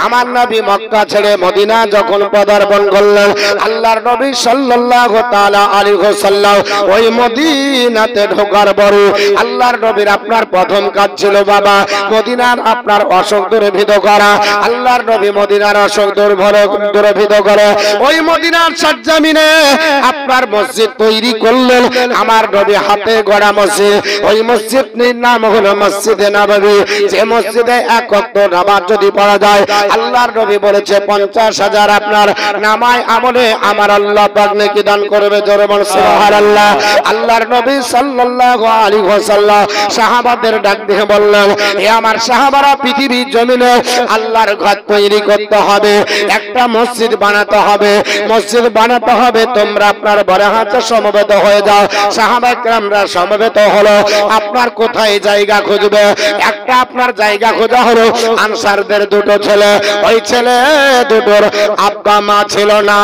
আমার নবী মক্কা ছেড়ে মদিনা যখন পদার্পণ করলেন, আল্লাহর নবী সাল্লাল্লাহু তাআলা আলাইহি ওয়াসাল্লাম ওই মদিনাতে ঢোকার পরে আল্লাহর নবীর আপনার প্রথম কাজ ছিল বাবা মদিনার আপনার অশোক দূরীভূত করা। আল্লাহর নবী মদিনার অশোক দূরীভূত করে ওই মদিনার সরজমিনে আপনার মসজিদ তৈরি করলেন। আমার নবী হাতে গড়া মসজিদ, ওই মসজিদের নাম হলো মসজিদে নববী। যে মসজিদে এক ওয়াক্ত নামাজ যদি পড়া যায়, আল্লাহর নবী বলেছে 50,000 আপনার নামায় আমলে আমার আল্লাহ পাক নেকি দান করবে। জোরে বল সুবহানাল্লাহ। আল্লাহর নবী সাল্লাল্লাহু আলাইহি ওয়াসাল্লাম সাহাবাদের ডাক দিয়ে বললেন, হে আমার সাহাবারা, পৃথিবীর জমিনে আল্লাহর ঘর তৈরি করতে হবে, একটা মসজিদ বানাতে হবে, মসজিদ বানাতে হবে। তোমরা আপনার বরাহাতে সমবেত হয়ে যাও। সাহাবা কেরামরা সমবেত হলো। আপনার কোথায় জায়গা খুঁজবে? একটা আপনার জায়গা খোঁজা হলো। আনসারদের দুটো ছেলে, ওই ছেলে দুটোর আব্বা মা ছিল না।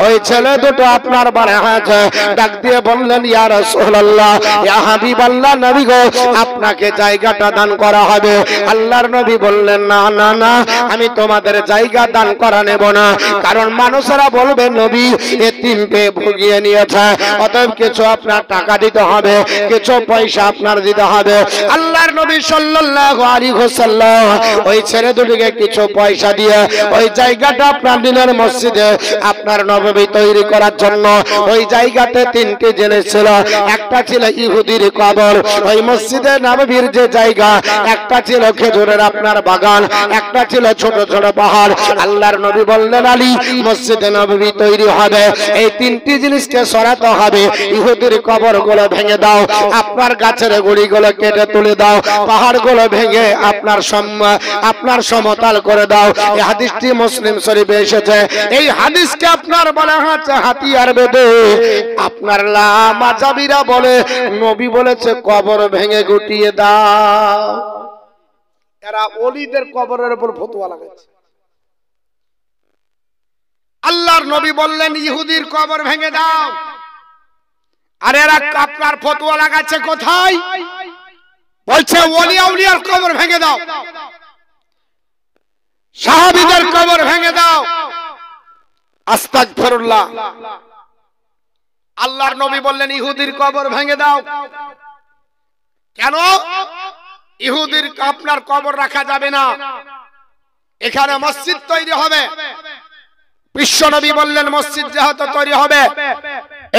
ওই ছেলে দুটো আপনার বরাহাতে ডাক দিয়ে বললেন, ইয়া রাসূলুল্লাহ, ইয়া হাবিবাল্লাহ, নবী গো, আপনাকে জায়গাটা দান করা হবে। আল্লাহর নবী বললেন, না না না, আমি তোমাদের জায়গা দান করা নেব না। কারণ মানুষেরা বলবে নবী এতিমকে ভুগিয়ে নিয়েছে, অতএব কিছু আপনার টাকা দিতে হবে, কিছু পয়সা আপনার দিতে হবে। আল্লাহর নবী সাল্লাল্লাহু আলাইহি ওয়াসাল্লাম ওই ছেলে দুটিকে কিছু পয়সা দিয়ে ওই জায়গাটা আপনার দিনের মসজিদে আপনার নববী তৈরি করার জন্য ওই জায়গাতে তিনটি জিনিস ছিল। একটা ছিল ইহুদির কবর, ওই মসজিদে নববীর যে জায়গা, একটা ছিল খেজুরের আপনার বাগান, একটা ছিল ছোট ছোট পাহাড়। আল্লাহর নবী বললেন, আলী, মসজিদে নববী তৈরি হবে, এই তিনটি জিনিসকে সরাতে হবে। ইহুদির কবরগুলো ভেঙে দাও, আপনার গাছের গুড়িগুলো কেটে তুলে দাও, পাহাড়গুলো ভেঙে আপনার সমতল করে দাও। এই হাদিসটি মুসলিম শরীফে এসেছে। এই হাদিসকে আপনার বলা হচ্ছে হাতিয়ার বেদে আপনার লামাজাবিরা বলে নবী বলেছে কবর ভেঙে গুটিয়ে দাও। এরা ওলিদের কবরের উপর ফতোয়া লাগাচ্ছে। আল্লাহর নবী বললেন ইহুদির কবর ভেঙে দাও, আর এরা আপনার ফতোয়া লাগাচ্ছে কোথায়? বলছে ওলি আউলিয়ার কবর ভেঙে দাও, সাহাবীদের কবর ভেঙে দাও। আস্তাগফিরুল্লাহ। আল্লাহর নবী বললেন ইহুদির কবর ভেঙে দাও। কেন? ইহুদির আপনার কবর রাখা যাবে না, এখানে মসজিদ তৈরি হবে। বিশ্ব নবী বললেন মসজিদ যেহেতু তৈরি হবে,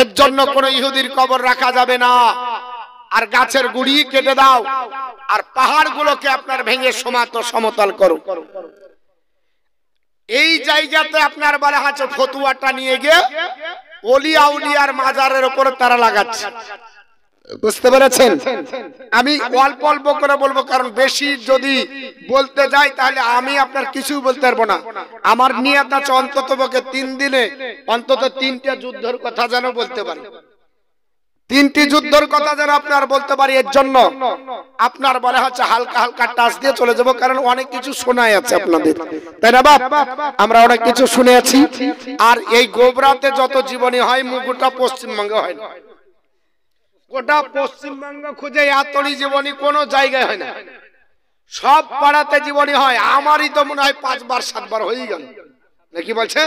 এর জন্য কোন ইহুদির কবর রাখা যাবে না। আর গাছের গুড়ি কেটে দাও, আর পাহাড়গুলোকে আপনার ভেঙে সমতল করো। এই জায়গাতে আপনার বলা আছে ফতুয়াটা নিয়ে গিয়ে ওলি আউলিয়ার মাজারের উপরে তারা লাগাচ্ছে। বুঝতে পেরেছেন? আমি অল্প অল্প করে বলবো, কারণ বেশি যদি বলতে যাই তাহলে আমি আপনার কিছু বলতে পারবো না। আমার নিয়ত আছে অন্তত 3 দিনে অন্তত 3টা যুদ্ধের কথা যেন বলতে পারি, 3টি যুদ্ধের কথা যেন আপনার বলতে পারি। এর জন্য আপনার বলা হচ্ছে হালকা হালকা টাচ দিয়ে চলে যাব, কারণ অনেক কিছু শোনাই আছে আপনাদের, তাই না বাপ? আমরা অনেক কিছু শুনে আছি। আর এই গোবরাতে যত জীবনী হয়, মুগুটা পশ্চিমবঙ্গে হয় না। গোটা পশ্চিমবঙ্গ খুঁজে এতটি জীবনী কোনো জায়গায় হয় না, সব পাড়াতে জীবনী হয়। আমারই তো মনে হয় 5 বার 7 বার হয়ে গেল, নাকি বলছে?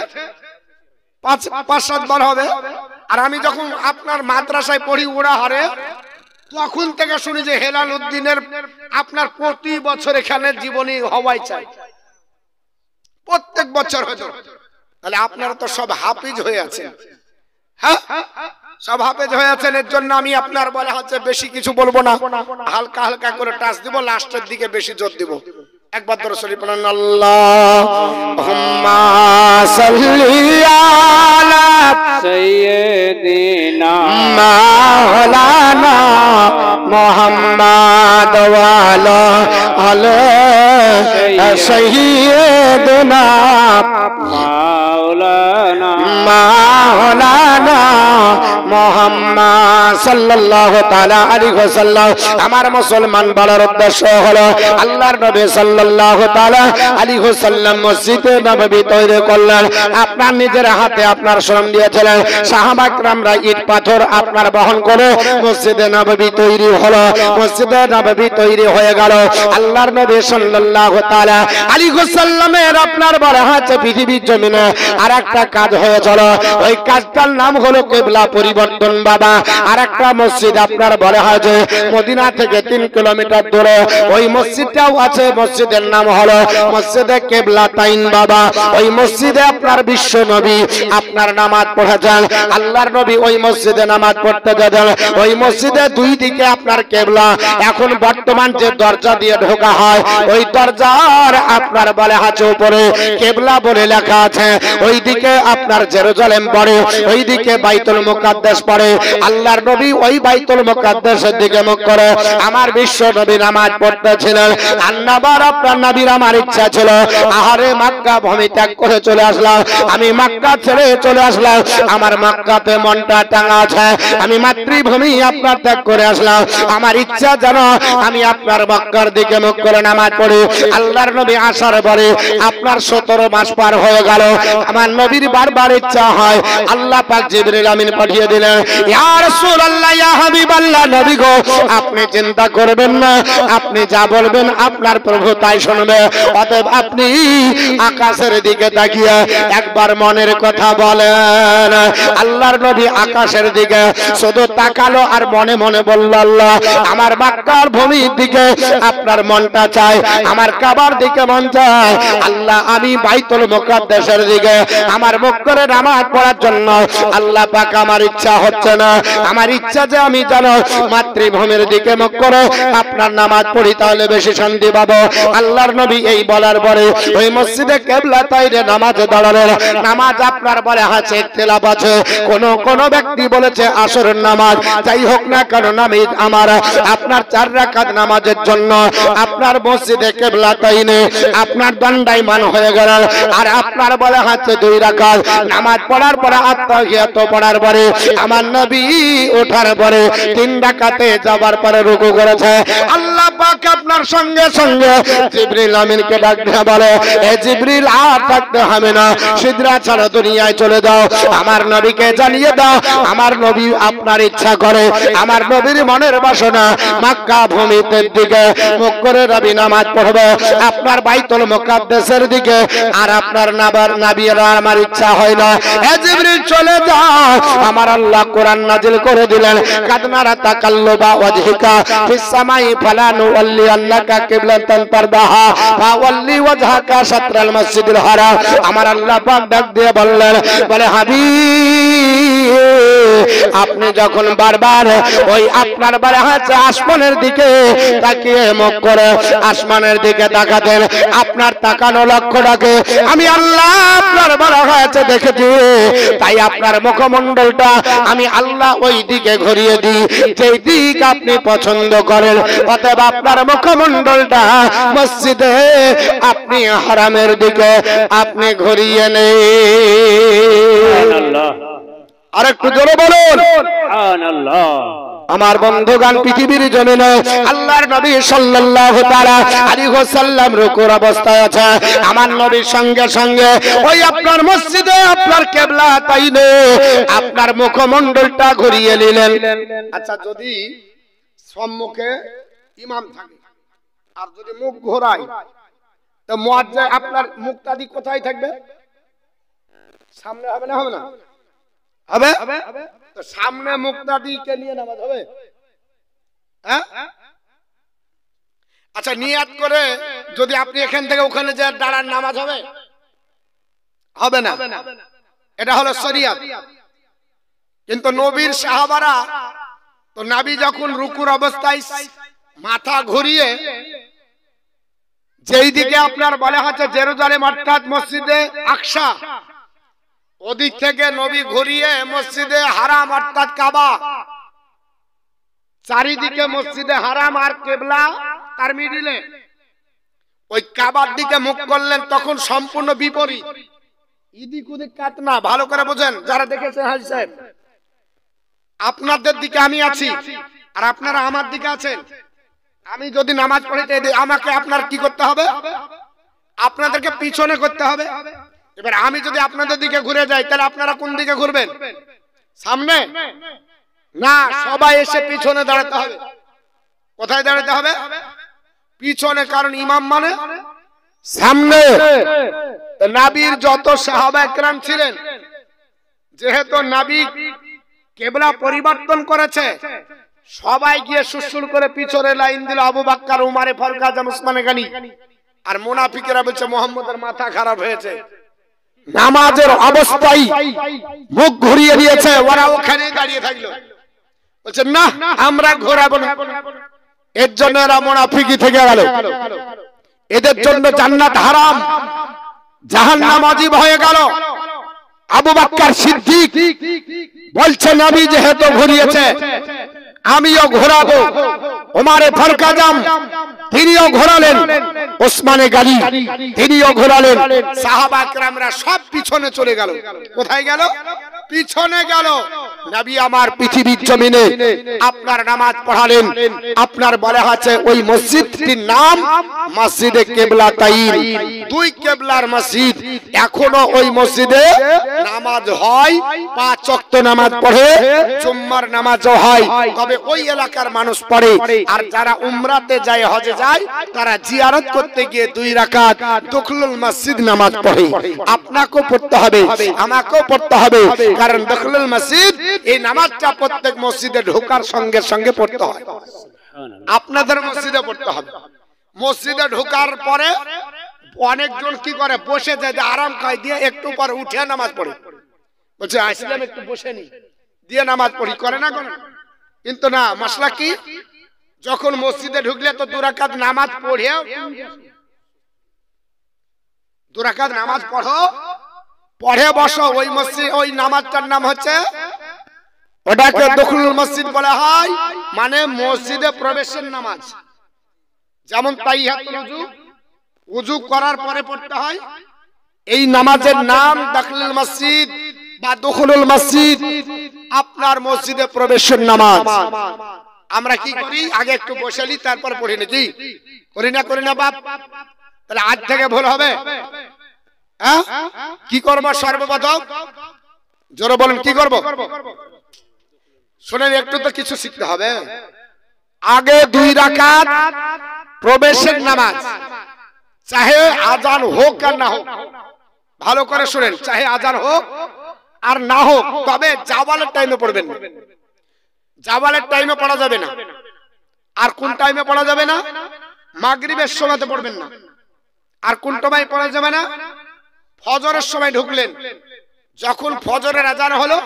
5-7 বার হবে। আর আমি যখন আপনার মাদ্রাসায় পড়ি ওড়াহারে, তখন থেকে শুনি যে হেলাল উদ্দিনের আপনার প্রতি বছর এখানে জীবনী হওয়াই চাই, প্রত্যেক বছর হতো। তাহলে আপনারা তো সব হাফিজ হয়ে আছেন। হ্যাঁ, সব হাফেজ হয়ে আছেন। এর জন্য আমি আপনার বলা হচ্ছে বেশি কিছু বলবো না, হালকা হালকা করে টাচ দিব, লাস্টের দিকে বেশি জোর দিব। একবার ধরে শরীফ পড়েন, আল্লাহুম্মা সাল্লি আলা সাইয়্যিদিনা মাওলানা মুহাম্মাদ ওয়া আলা আলি সাইয়্যিদিনা মাওলানা মুহাম্মদ সাল্লাল্লাহু তাআলা আলাইহি ওয়াসাল্লাম। আমার মুসলমান বলার উদ্দেশ্য হলো আল্লাহর নবী সাল্লাল্লাহু তাআলা আলাইহি ওয়াসাল্লাম মসজিদে নববী তৈরি করলেন। আপনার নিজের হাতে আপনার শ্রম দিয়েছিলেন। সাহাবা کرامরা ইট পাথর আপনার বহন করে মসজিদে নববী তৈরি হলো। মসজিদে নববী তৈরি হয়ে গেল। আল্লাহর নবী সাল্লাল্লাহু তাআলা আলাইহি ওয়াসাল্লামের আপনার বলা হচ্ছে পৃথিবীর জমিনে আরেকটা কাজ হয়ে চলো। ওই কাজটার নাম হলো কিবলা পরিবর্তন বাবা। আরেকটা মসজিদ আপনার বলা হয় যে মদিনা থেকে 3 কিলোমিটার দূরে ওই মসজিদটাও আছে। মসজিদের নাম হলো মসজিদে কিবলাতাইন বাবা। ওই মসজিদে আপনার বিশ্ব নবী আপনার নামাজ পড়েছেন। আল্লাহর নবী ওই মসজিদে নামাজ পড়তে যেতেন। ওই মসজিদে দুই দিকে আপনার কিবলা। এখন বর্তমান যে দরজা দিয়ে ঢোকা হয় ওই দরজার আপনার বলে আছে উপরে কিবলা বলে লেখা আছে। ওই দিকে আপনার জেরুজালেম পড়ে, ওই দিকে বাইতুল মুকাদ্দাস পড়ে। আল্লাহর নবী ওই বাইতুল মুকাদ্দাসের দিকে মুখ করে আমার বিশ্ব নবী নামাজ পড়তেছিলেন। আন্নাবার আপনার নবীর আমার ইচ্ছা ছিল আহারে মক্কা ভূমি ত্যাগ করে চলে আসলাম। আমি মক্কা ছেড়ে চলে আসলাম। আমার মক্কাতে মনটা টাঙা আছে। আমি মাতৃভূমি আপনার ত্যাগ করে আসলাম। আমার ইচ্ছা যেন আমি আপনার মক্কার দিকে মুখ করে নামাজ পড়ি। আল্লাহর নবী আসার পরে আপনার 17 মাস পার হয়ে গেল। আমার নবীর বারবার ইচ্ছা হয় আল্লাহ পাক জিবরিল আমিন পাঠিয়ে দিলেন। ইয়া রাসূলুল্লাহ ইয়া হাবিবাল্লাহ নবী গো আপনি চিন্তা করবেন না, আপনি যা বলবেন আপনার প্রভু তাই শুনবে। অতএব আপনি আকাশের দিকে তাকিয়ে একবার মনের কথা বলেন। আল্লাহর নবী আকাশের দিকে শুধু তাকালো আর মনে মনে বলল আল্লাহ আমার মক্কার ভূমির দিকে আপনার মনটা চায়, আমার কাবার দিকে মন চায়। আল্লাহ আমি বাইতুল মুকাদ্দাসের দিকে আমার মুখ করে নামাজ পড়ার জন্য আল্লাহ পাক আমার ইচ্ছা হচ্ছে না। আমার ইচ্ছা যে আমি জানো মাতৃভূমির দিকে মুখ করে আপনার নামাজ পড়ি তাহলে বেশি শান্তি পাবো। আল্লাহর নবী এই বলার পরে ওই মসজিদে কিবলাতাইনে নামাজে দাঁড়ালেন। নামাজ আপনার বলে আছে ইখতিলাফ আছে। কোন ব্যক্তি বলেছে আসরের নামাজ। যাই হোক না কেন নামাজ আমার আপনার 4 রাকাত নামাজের জন্য আপনার মসজিদে কিবলাতাইনে আপনার দণ্ডায়মান হয়ে গেল। আর আপনার বলে আছে 2 রাকাত নামাজ পড়ার পরে আত্তাহিয়াত পড়ার পরে আমার নবী ওঠার পরে 3 রাকাতে যাবার পরে রুকু করেছে। আল্লাহ পাক আপনার সঙ্গে সঙ্গে জিবরিল আমিনকে ডাক দিয়ে বলে এ জিবরিল আর থাকতে হবে না, সিদরা ছাড়া দুনিয়ায় চলে যাও। আমার নবীকে জানিয়ে দাও আমার নবী আপনার ইচ্ছা করে আমার নবীর মনের বাসনা মক্কা ভূমির দিকে মুখ করে নবী নামাজ পড়বে আপনার বাইতুল মুকাদ্দাসের দিকে। আর আপনার নবীর আমার ইচ্ছা হয় না। এ জিবরিল চলে যাও। আমার আল্লাহ কোরআন নাজিল করে দিলেন কাদনারা তাকাল্লুবা ওয়াজহিকা ফিস সামাই ফালা নুওয়াল্লি আল্লাকা কিবলাতান তারদাহা ফাওয়াল্লি ওয়াজহাকা শাতরাল মসজিদুল হারাম। আমার আল্লাহ পাক ডাক দিয়ে বললেন বলে হাবিব আপনি যখন বারবার ওই আপনার বলে হচ্ছে আসমানের দিকে তাকিয়ে মুখ করে আসমানের দিকে তাকাতেন আপনার তাকানো লক্ষ্যটাকে আমি আল্লাহ আপনার বলা হয়েছে দেখেছি। তাই আপনার মুখমণ্ডলটা আমি আল্লাহ ওই দিকে ঘুরিয়ে দিই যেই দিক আপনি পছন্দ করেন। অতএব আপনার মুখমণ্ডলটা মসজিদে আপনি হারামের দিকে আপনি ঘুরিয়ে নেন। আর একটু জোরে বলুন সুবহানাল্লাহ। আমার বন্ধুগণ পৃথিবীর জমিনে আল্লাহর নবী সাল্লাল্লাহু তাআলা আলাইহি ওয়াসাল্লাম রুকুর অবস্থায় আছে। আমার নবীর সঙ্গে সঙ্গে ওই আপনার মসজিদে আপনার কিবলাতাইনে আপনার মুখমণ্ডলটা ঘুরিয়ে নিলেন। আচ্ছা যদি সম্মুখে ইমাম থাকে আর যদি মুখ ঘোরায় তো মুয়াজ্জিন আপনার মুক্তাদি কোথায় থাকবে? সামনে হবে না? হবে না? হবে। তো সামনে মুক্তাদিকে নিয়ে নামাজ হবে? হ্যাঁ। আচ্ছা নিয়াত করে যদি আপনি এখান থেকে ওখানে যে দাঁড়ান নামাজ হবে? হবে না। এটা হলো শরীয়ত। কিন্তু নবীর সাহাবারা তো নবী যখন রুকুর অবস্থায় মাথা ঘুরিয়ে যেই দিকে আপনার বলা হচ্ছে জেরুজালেম অর্থাৎ মসজিদে আকসা ওদিক থেকে নবী ঘুরিয়ে মসজিদে হারাম অর্থাৎ কাবা চারিদিকে মসজিদে হারাম আর কিবলা তার মিডিলে ওই কাবার দিকে মুখ করলেন তখন সম্পূর্ণ বিপরীত। ইদিক উদিক কাট না, ভালো করে বোঝেন যারা দেখেছেন হাজি সাহেব। আপনাদের দিকে আমি আছি আর আপনারা আমার দিকে আছেন। আমি যদি নামাজ পড়িতে আমাকে আপনার কি করতে হবে? আপনাদেরকে পিছনে করতে হবে। এবার আমি যদি আপনাদের দিকে ঘুরে যাই তাহলে আপনারা কোন দিকে ঘুরবেন? সামনে না, সবাই এসে পিছনে দাঁড়াতে হবে। কোথায় দাঁড়াতে হবে? পিছনে। কারণ ইমাম মানে সামনে। নবীর যত সাহাবা একরাম ছিলেন, যেহেতু নবী কিবলা পরিবর্তন করেছে, সবাই গিয়ে সুসুল করে পিছনে লাইন দিল। আবু বকর, উমর, ফারুক আজম, উসমান গনি। আর মুনাফিকরা বলছে মুহাম্মদের মাথা খারাপ হয়েছে, নামাজের অবস্থায় মুখ ঘুরিয়ে দিয়েছে। ওরা ওখানে দাঁড়িয়ে থাকলো, বলছে না আমরা ঘোরাবো না। এর জন্য এরা মুনাফিকি থেকে গেল। এদের জন্য জান্নাত হারাম, জাহান্নাম ওয়াজিব হয়ে গেল। আবু বকর সিদ্দিক বলছে নবী যেহেতু ঘুরিয়েছে আমিও ঘোরাবো। ওমর ফারুক আজম তিনিও ঘোরালেন, ওসমান গনি তিনিও ঘোরালেন। সাহাবা کرامরা সব পিছনে চলে গেল। কোথায় গেল? পিছনে গেল। নবী আমার পৃথিবীর জমিনে আপনার নামাজ পড়ালেন। আপনার বলা আছে ওই মসজিদটির নাম মসজিদে কিবলাতাইন, দুই কিবলার মসজিদ। এখনো ওই মসজিদে নামাজ হয়, 5 ওয়াক্ত নামাজ পড়ে, জুম্মার নামাজও হয়। তবে ওই এলাকার মানুষ পড়ে। আর যারা উমরাতে যায়, হজে যায়, তারা জিয়ারত করতে গিয়ে 2 রাকাত দখলুল মসজিদ নামাজ পড়ে। আপনাকেও পড়তে হবে, আমাকেও পড়তে হবে। কারণ দখলুল মসজিদ এই নামাজটা প্রত্যেক মসজিদে ঢোকার সঙ্গে সঙ্গে পড়তে হয়। আপনাদের মসজিদে পড়তে হবে। মসজিদে ঢোকার পরে অনেকজন কি করে, বসে যায়, আরাম খায়, দিয়ে একটু পরে উঠে নামাজ পড়ে। বলছে আসলাম একটু বসে নি, দিয়ে নামাজ পড়ি। করে না? করে। কিন্তু না, মাসলা কি, যখন মসজিদে ঢুকলে তো 2 রাকাত নামাজ পড়েও 2 রাকাত নামাজ পড়ে বসো। ওই মসজিদ, ওই নামাজটার নাম হচ্ছে, ওটাকে দখলুল মসজিদ বলা হয়, মানে মসজিদে প্রবেশের নামাজ। যেমন তাহিয়াতুল ওযু, ওযু করার পরে পড়তে হয়, এই নামাজের নাম দখলুল মসজিদ বা দখলুল মসজিদ, আপনার মসজিদে প্রবেশের নামাজ। আমরা কি করি, আগে একটু বসে নি, তারপর পড়ি নাকি? করি না বাপ? তাহলে আজ থেকে ভুল হবে। হ্যাঁ, কি করবো সর্বপ্রথম? জোরে বলেন, কি করব? শুনেন, একটু তো কিছু শিখতে হবে। আগে 2 রাকাত প্রবেশের নামাজ, চাহে আজান হোক আর না হোক, ভালো করে শুনেন, চাহে আজান হোক আর না হোক, তবে জাওয়ালের টাইমে পড়বেন না। জাওয়ালের টাইমে পড়া যাবে না। আর কোন টাইমে পড়া যাবে না? মাগরিবের সময়তে পড়বেন না। আর কোন সময় পড়া যাবে না? ফজরের সময় ঢুকলেন, যখন ফজরের আজান হলো,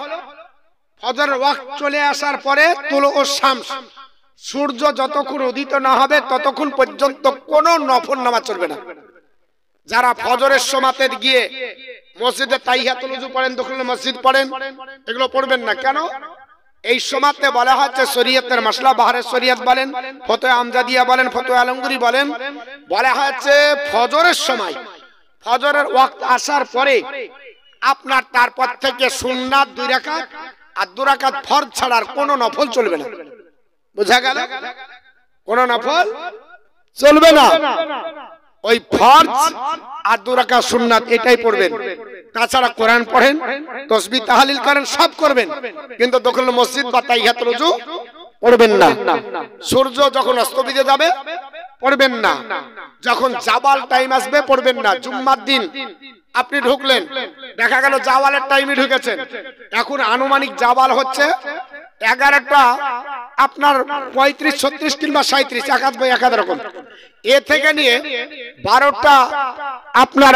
ফজরের ওয়াক্ত চলে আসার পরে তুলুউশ শামস, সূর্য যতক্ষণ উদিত না হবে ততক্ষণ পর্যন্ত কোনো নফল নামাজ চলবে না। যারা ফজরের সময়তে গিয়ে মসজিদে তাহিয়াতুল ওযু পড়েন, দখলুল মসজিদ পড়েন, এগুলো পড়বেন না। কেন? এই সময়তে বলা হচ্ছে শরীয়তের মাসলা, বাহারের শরীয়ত বলেন, ফতোয়া আমজাদিয়া বলেন, ফতোয়া আলমগীরি বলেন, বলা হচ্ছে ফজরের সময়, ফজরের ওয়াক্ত আসার পরে আপনার তারপর থেকে সুন্নাত 2 রাকাত আর 2 রাকাত ফরজ ছাড়া আর কোনো নফল চলবে না। বুঝা গেল? কোনো নফল চলবে না। ওই ফরজ আর 2 রাকাত সুন্নাত এটাই পড়বেন। তাছাড়া কোরআন পড়েন, তাসবিহ তাহলিল করেন, সব করবেন, কিন্তু দখলুল মসজিদ বা তাহিয়াতুল ওযু পড়বেন না। সূর্য যখন অস্তমিতে যাবে পড়বেন না, যখন জাওয়াল টাইম আসবে পড়বেন না। জুম্মার দিন আপনি ঢুকলেন, দেখা গেল জাওয়ালের টাইমে ঢুকেছেন, এখন আনুমানিক জাওয়াল হচ্ছে 11টা আপনার 35, 36 কিংবা 37, এক রকম। এ থেকে নিয়ে 12টা আপনার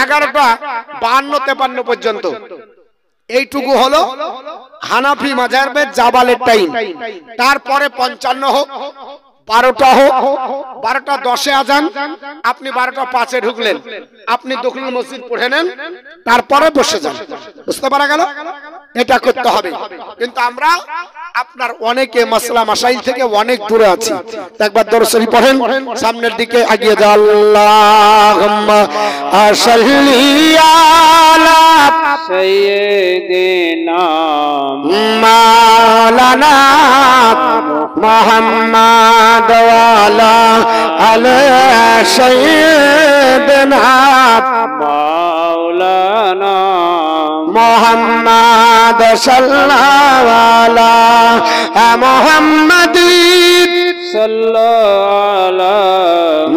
11টা 52, 53 পর্যন্ত, এইটুকু হলো হানাফি মাযহাবের জাওয়ালের টাইম। তারপরে 55 হোক, 12টা হোক, 12টা 10-এ আজান, আপনি 12টা 5-এ ঢুকলেন, আপনি দখলুল মসজিদ পড়ে নেন, তারপরে বসে যান। বুঝতে পারা গেল? এটা করতে হবে। কিন্তু আমরা আপনার অনেকে মাসলা মাসাইল থেকে অনেক দূরে আছি। একবার দরুদ শরীফ পড়েন, সামনের দিকে এগিয়ে যাও। আল্লাহুম্মা সাল্লি আলা سيدنا مولانا محمد وعلى آل سيدنا مولانا محمد صلى الله على محمد صلى على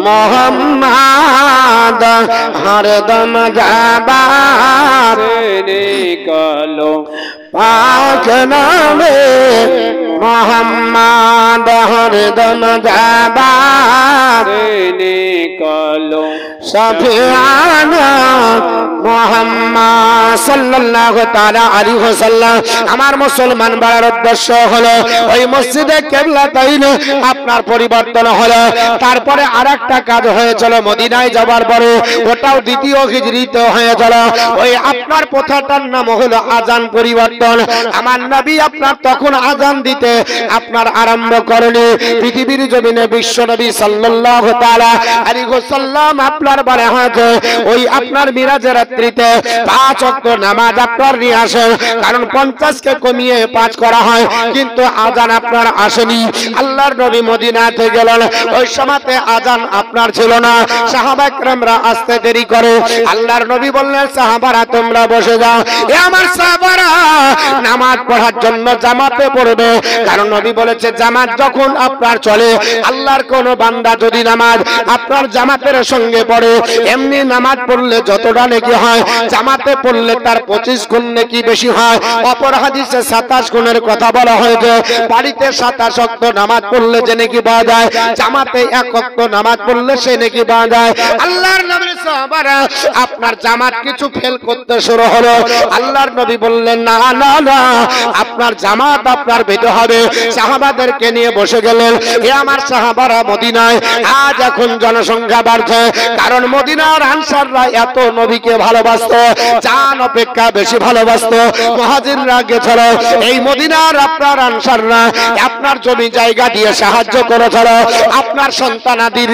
محمد हरदम जाबाद से निकालो पाक नामे मोहम्मद हरदम जाबाद से निकालो सफियाना মোহাম্মদ সাল্লাল্লাহু তাআলা আলাইহি ওয়াসাল্লাম। আমার মুসলমান বাড়ার উদ্দেশ্য হলো ওই মসজিদে কিবলাতাইন আপনার পরিবর্তন হলো। তারপরে আরেকটা কাজ হয়েছিল মদিনায় যাবার পরে, ওটাও দ্বিতীয় হিজরিতে হয়েছিল। ওই আপনার প্রথাটার নাম হলো আজান পরিবর্তন। আমার নবী আপনার তখন আজান দিতে আপনার আরম্ভ করেনি। পৃথিবীর জমিনে বিশ্ব নবী সাল্লাল্লাহু তাআলা আলাইহি ওয়াসাল্লাম আপনার বলে হয়তো ওই আপনার মিরাজের রাত্রিতে 5 ওয়াক্ত নামাজ আপনার নিয়ে আসেন, কারণ 50 কে কমিয়ে 5 করা হয়, কিন্তু আজান আপনার আসেনি। আল্লাহর নবী মদিনাতে গেলেন, ওই সময়তে আজান আপনার ছিল না। সাহাবায়ে কেরামরা আসতে দেরি করে। আল্লাহর নবী বললেন, সাহাবারা তোমরা বসে যাও। এ আমার সাহাবারা নামাজ পড়ার জন্য জামাতে পড়বে, কারণ নবী বলেছে জামাত যখন আপনার চলে, আল্লাহর কোন বান্দা যদি নামাজ আপনার জামাতের সঙ্গে পড়ে, এমনি নামাজ পড়লে যতটা নেকি হয়, জামাতে পড়লে তার 25 গুণ নেকি বেশি হয়। অপর হাদিসে 27 গুণের কথা বলা হয়েছে। বাড়িতে 27 ওয়াক্ত নামাজ পড়লে যে নেকি পাওয়া যায়, জামাতে 1 ওয়াক্ত নামাজ পড়লে সে নেকি পাওয়া যায়। আল্লাহর নবীর সাহাবারা আপনার জামাত কিছু ফেল করতে শুরু হলো। আল্লাহর নবী বললেন, না না না, আপনার জামাত আপনার বেঁধে হবে। সাহাবাদেরকে নিয়ে বসে গেলেন। এ আমার সাহাবারা মদিনায় আজ এখন জনসংখ্যা বাড়ছে, কারণ মদিনার আনসাররা এত নবীকে ভালোবাসতো, জান অপেক্ষা বেশি ভালোবাসতো। মুহাজিররা গেছিল, এই মদিনার আপনার আনসাররা আপনার জমি জায়গা দিয়ে সাহায্য করেছিল, আপনার সন্তানাদি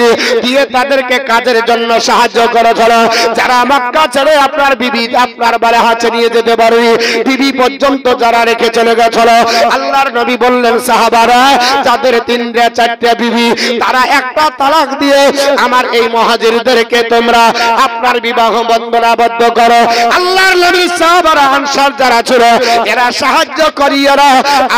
দিয়ে তাদেরকে কাজের জন্য সাহায্য করেছিল। যারা মক্কা ছেড়ে আপনার বিবি আপনার বাড়ি হাতে নিয়ে যেতে পারে, বিবি পর্যন্ত যারা রেখে চলে গেছিল, আল্লাহর নবী বললেন, সাহাবারা যাদের 3-4 বিবি, তারা একটা তালাক দিয়ে আমার এই মুহাজিরদেরকে তোমরা আপনার বিবাহ বন্ধনাবদ্ধ করো। আল্লাহর নবীর সাহাবারা আনসার যারা ছিল, এরা সাহায্য করিয়েরা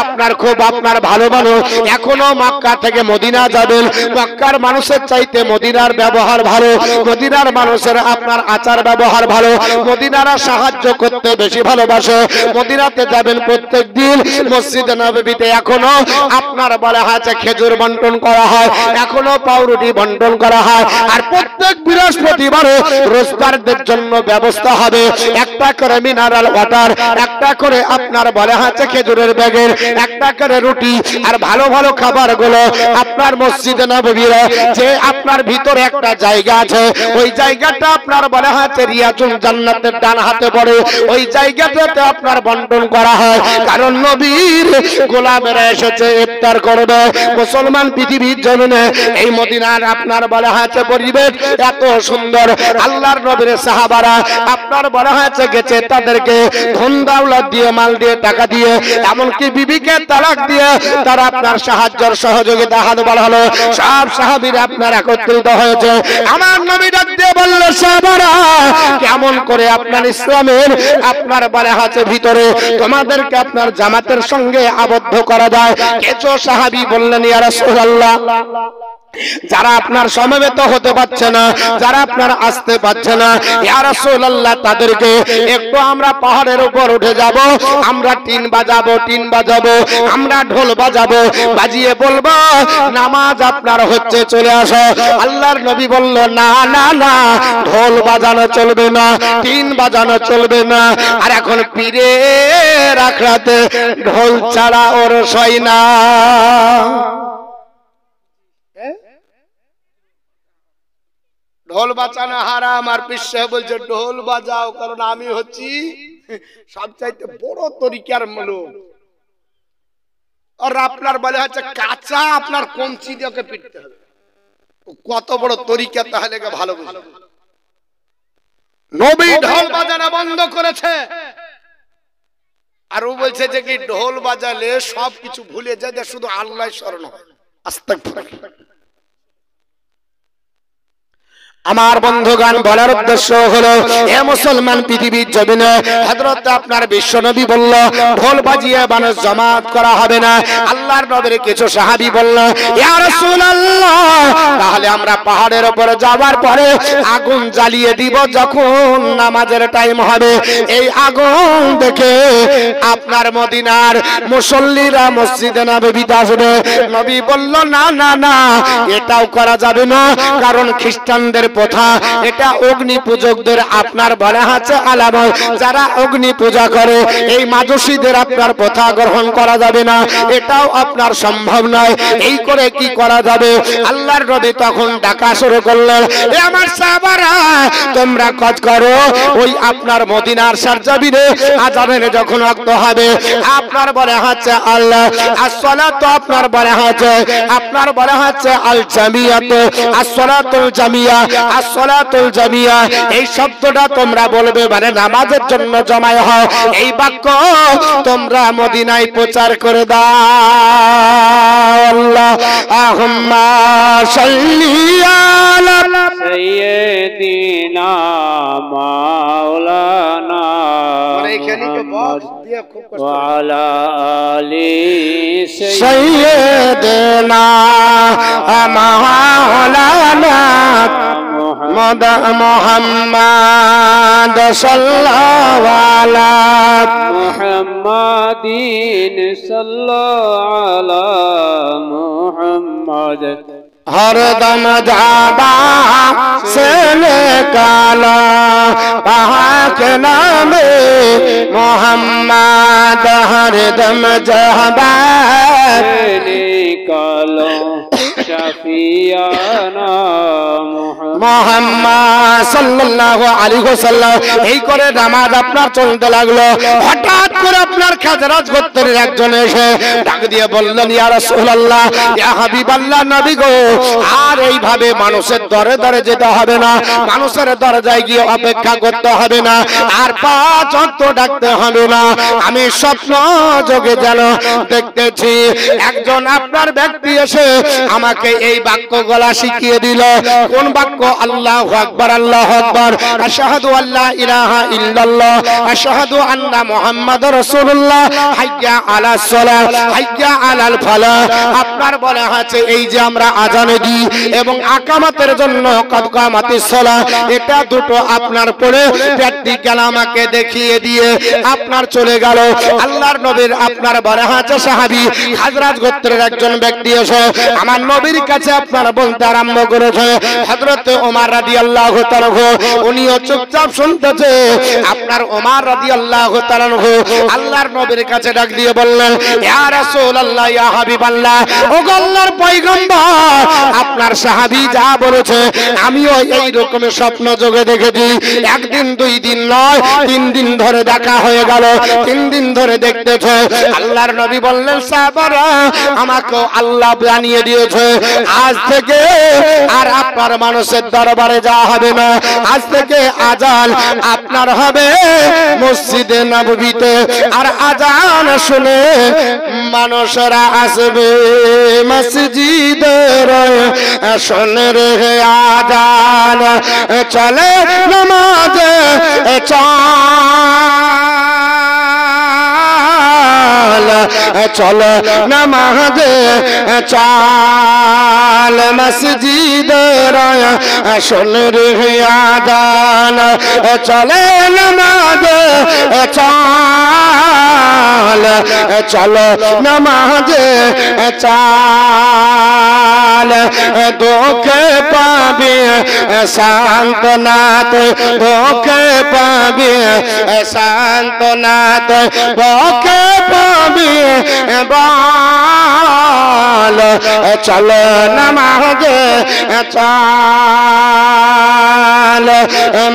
আপনার খুব আপনার ভালো মানুষ। এখনো মক্কা থেকে মদিনা যাবেন, মক্কার মানুষের চাইতে মদিনার ব্যবহার ভালো, মদিনার মানুষের আপনার আচার ব্যবহার ভালো, মদিনারা সাহায্য করতে বেশি ভালোবাসে। মদিনাতে যাবেন প্রত্যেক দিন, মসজিদে নববীতে এখনো আপনার বলা হয়েছে খেজুর বন্টন করা হয়, এখনো পাউরুটি বন্টন করা হয়। আর প্রত্যেক বৃহস্পতিবারে রোজগারদের জন্য ব্যবস্থা হবে, একটা করে মিনারেল ওয়াটার, একটা করে আপনার বলা হয়েছে খেজুরের ব্যাগের, একটা করে রুটি, আর ভালো ভালো খাবার গুলো আপনার মসজিদে নববীর যে আপনার ভিতরে একটা জায়গা আছে, ওই জায়গাটা আপনার বলা হয়েছে রিয়াজুল জান্নাতের ডান হাতে পড়ে, ওই জায়গাটাতে আপনার বন্টন করা হয়। কারণ নবীর গোলামেরা এসেছে ইফতার করবে। মুসলমান পৃথিবীর জমিনে এই মদিনার আপনার বলা হয়েছে পরিবেশ এত সুন্দর। আল্লাহর নবীর সাহাবারা আপনার বলা হয়েছে গেছে, তাদেরকে ধন দৌলত দিয়ে, মাল দিয়ে, টাকা দিয়ে, এমনকি বিবিকে তালাক দিয়ে তারা আপনার সাহায্যের সহযোগিতা হাত বাড়ালো। সব সাহাবীরা আপনার একত্রিত হয়েছে। আমার নবী ডাক দিয়ে বলল, সাহাবারা কেমন করে আপনার ইসলামের আপনার বলা হয়েছে ভিতরে তোমাদেরকে আপনার জামাতের সঙ্গে আবদ্ধ করা যায়? কিছু সাহাবী বললেন, ইয়া রাসূলুল্লাহ, যারা আপনার সমবেত হতে পারছে না, যারা আপনার আসতে পারছে না, ইয়া রাসূলুল্লাহ, তাদেরকে একটু আমরা পাহাড়ের উপর উঠে যাব, আমরা টিন বাজাবো, আমরা ঢোল বাজাবো, বাজিয়ে বলবো নামাজ আপনার হচ্ছে, চলে আসো। আল্লাহর নবী বলল, না না না, ঢোল বাজানো চলবে না, টিন বাজানো চলবে না। আর এখন পীরের আখড়াতে ঢোল ছাড়া ওর সয় না। ঢোল বাজানো হারাম, আর পীর সাহেব বলছে ঢোল বাজাও, কারণ আমি হচ্ছি সবচাইতে বড় তরিকার লোক। আর আপনার বলে হচ্ছে কাঁচা আপনার কঞ্চি দিয়ে ওকে পিটতে হবে, কত বড় তরিকা, তাহলে ভালো বুঝবে। নবী ঢোল বাজানো বন্ধ করেছে। আর ও বলছে যে কি ঢোল বাজালে সবকিছু ভুলে যায়, শুধু আল্লাহ স্মরণ হয়। আস্তাগফিরুল্লাহ। আমার বন্ধুগণ, বলার উদ্দেশ্য হলো এ মুসলমান পৃথিবীর জমিনে হযরত আপনার বিশ্বনবী বলল ঢোল বাজিয়ে মানুষ জামাত করা হবে না। আল্লাহর নবীর কিছু সাহাবী বলল ইয়া রাসূলুল্লাহ, তাহলে আমরা পাহাড়ের উপরে যাওয়ার পরে আগুন জ্বালিয়ে দিব যখন নামাজের টাইম হবে। এই আগুন দেখে আপনার মদিনার মুসল্লিরা মসজিদে নববীতে আসবে। নবী বলল না না না, এটাও করা যাবে না, কারণ খ্রিস্টানদের প্রথা, এটা অগ্নি পূজকদের আপনার বলা আছে আলামত, যারা অগ্নি পূজা করে এই মাজুসীদের আপনার প্রথা গ্রহণ করা যাবে না, এটাও আপনার সম্ভব নয়। এই করে কি করা যাবে? আল্লাহর নবী তখন ডাকা শুরু করলেন, এ আমার সাহাবারা, তোমরা কাজ করো, ওই আপনার মদিনার সরজমিনে আযানের যখন ওয়াক্ত হবে আপনার বলা হচ্ছে আল্লাহ as-সালাতু, আপনার বলা হচ্ছে আপনার বলা হচ্ছে আল জামিয়াত, as-সালাতুল জামিয়া, as-সালাতুল জামিয়া, এই শব্দটা তোমরা বলবে মানে নামাজের জন্য জমায় হও। এই বাক্য তোমরা মদিনায় প্রচার করে দাও। আল্লাহুম্মা সাল্লি আলা সাইয়্যিদিনা মাওলানা ওয়া আলা আলি সাইয়্যিদিনা মাওলানা মুহাম্মদ সাল্লাল্লাহু আলা মুহাম্মাদিন সাল্লাল্লাহু আলা মুহাম্মদ हरदम जाबा से निकाला पाक नामे मोहम्मद, हरदम जाबा निकालो শাফিয়ানা মুহাম্মদ সাল্লাল্লাহু আলাইহি ওয়াসাল্লাম। এই করে নামাজ আপনার চলতে লাগলো। হঠাৎ করে আপনার খাজরাজ গোত্রের একজন এসে ডাক দিয়ে বললেন, ইয়া রাসূলুল্লাহ, ইয়া হাবিবাল্লাহ, নবী গো, আর এইভাবে মানুষের দরে দরে যেতে হবে না, মানুষের দরজায় গিয়ে অপেক্ষা করতে হবে না, আর 5 ওয়াক্ত ডাকতে হবে না। আমি স্বপ্ন যোগে যেন দেখতেছি একজন আপনার ব্যক্তি এসে আমাকে এই বাক্য গলা শিখিয়ে দিল। কোন বাক্য? আল্লাহু আকবার, আল্লাহু আকবার, আশহাদু আল্লা ইলাহা ইল্লাল্লাহ, আশহাদু আন্না মুহাম্মাদুর রাসূলুল্লাহ, হাইয়া আলাস সালাহ, হাইয়া আলাল ফালাহ। আপনার বলা আছে এই যে আমরা আযানে দিই এবং আকামাতের জন্য কদ কামাতিস সালাহ, এটা দুটো আপনার পড়ে প্র্যাকটিক্যাল আমাকে দেখিয়ে দিয়ে আপনার চলে গেল। আল্লাহর নবীর আপনার বলা আছে সাহাবী খাজরাজ গোত্রের একজন ব্যক্তি এসে আমার নবীর কাছে আপনার বলতে আরম্ভ করেছে। হযরত ওমর রাদিয়াল্লাহু তাআলা উনিও চুপচাপ শুনতেছে। আপনার ওমর রাদিয়াল্লাহু তাআলা আল্লাহর নবীর কাছে ডাক দিয়ে বললেন, ইয়া রাসূলুল্লাহ, ইয়া হাবিবাল্লাহ, ও আল্লাহর পয়গম্বর, আপনার সাহাবী যা বলেছে আমিও এই রকমের স্বপ্ন যোগে দেখেছি। একদিন 2 দিন নয়, 3 দিন ধরে দেখা হয়ে গেল, 3 দিন ধরে দেখতেছে। আল্লাহর নবী বললেন, সাহাবারা, আমাকে আল্লাহ জানিয়ে দিয়েছে আজ থেকে আর আপনার মানুষের দরবারে যাওয়া হবে না, আজ থেকে আযান আপনার হবে মসজিদে নববীতে, আর আযান শুনে মানুষরা আসবে মসজিদের, শুনে রে আযান চলে নামাজে চল নামাজে চাল মসজিদের, শুনে রে আযান চলে নামাজে চাল, চলো নামাজে চাল। দুঃখে পাবে সান্ত্বনাত, দুঃখে পাবে সান্ত্বনাত, দুঃখে পাবে বল চলো নামাজে চাল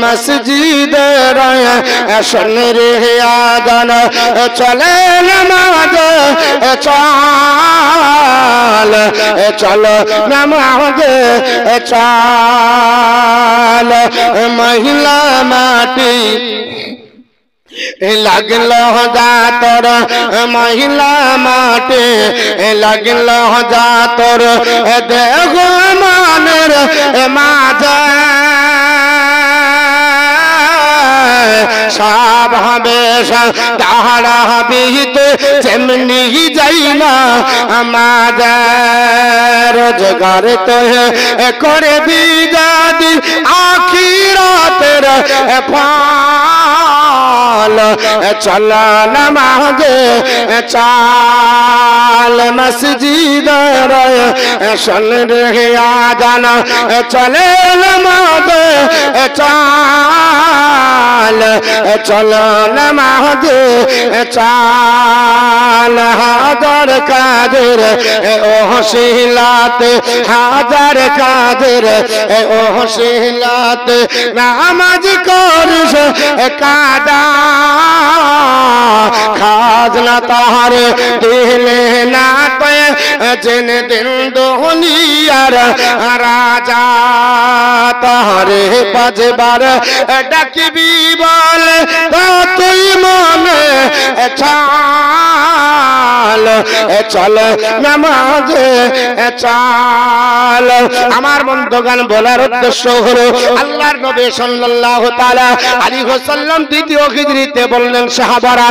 মসজিদের শোনের আযান চলে নামাজে চাল চলো নামাজে চাল মহিলা মাটি লাগল জাতর মহিলা মাটি লাগল জাতর দেহ মানের মাঝে সব হবে তাহারা বিহিতে যেমনি যাই না আমাদের রোজগার তো করে বিজাদি আখিরাতের ফাল চল নামাজে চাল মসজিদের শোন রে আযান চলে নামাজে চাল চলো নামাজে চাল হাজার কাদের ও হসিলাতে হাজার কাদের ও হসিলাতে নামাজ করিস কাদা খাজনা তাহার দিলে না পায় যেন দিন দুনিয়ার রাজা তাহারে পাঁচবার ডাকিবি বলে তুই মনে চাল চল নামাজে চাল আমার বন্ধুগণ বলার উদ্দেশ্য হলো আল্লাহর নবী সাল্লাল্লাহু তাআলা আলাইহি ওয়াসাল্লাম দ্বিতীয় হিজরিতে বললেন সাহাবারা